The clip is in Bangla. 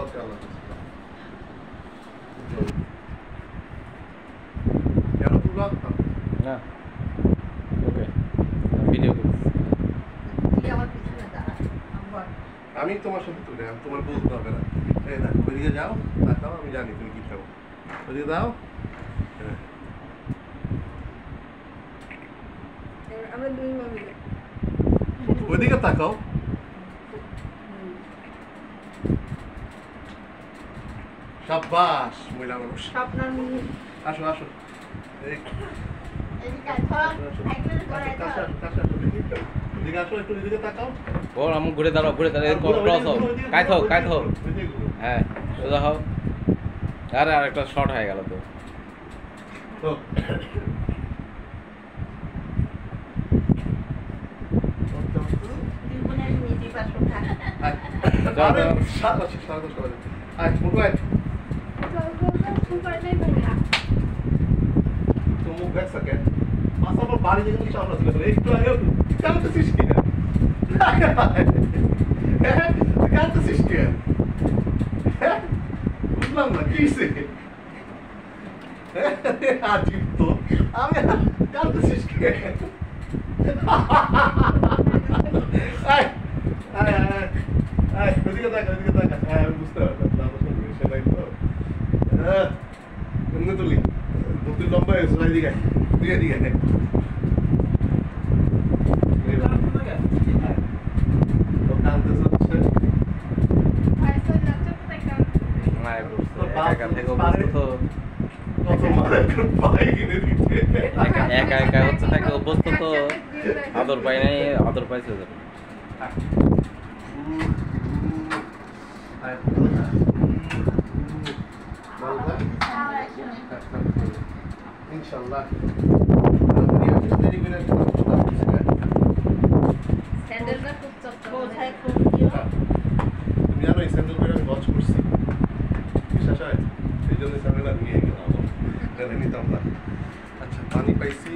ওকে আল্লাহ কেন পুরো না ওকে ভিডিও আমি তোমার সাথে তুলে আমি তোমার বলতে হবে না এই না ওইদিকে যাও তাকাও আমি জানি তুমি কি খাবো ওইদিকে দাও আমরা দুই মামি ওইদিকে তাকাও শাবাশ মহিলা মানুষ স্বপ্নার মিহি আসো আসো ওর আমু ঘুরে দাঁড়াও ক্রস হও কাই থাও হ্যাঁ সোজা হও আরে আরেকটা শর্ট হয়ে গেল তো বাড়ি যেগুলো চামড়া ছিল একটু আগে জানতেছিস কিনা জানতেছিস কিনা বুঝলাম না কি আজিব তো আমি জানতেছিস কিনা ওইদিকে দেখা হ্যাঁ আমি বুঝতে পারলাম সেটাই তো এমনি তুলি দুটি লম্বা হয়েছে এদিকে এদিকে একা একা হচ্ছে থাকে অভ্যস্ত তো আদর পাই নাই আদর পাইছে ইনশাআল্লাহ স্যান্ডেলটা খুব চকচকে তুমি জানো এই স্যান্ডেল আমি ওয়াচ করছি বিশ্বাস হয় সেই জন্য স্যান্ডেলটা নিয়ে গেলাম নিতাম না আচ্ছা পানি পাইছি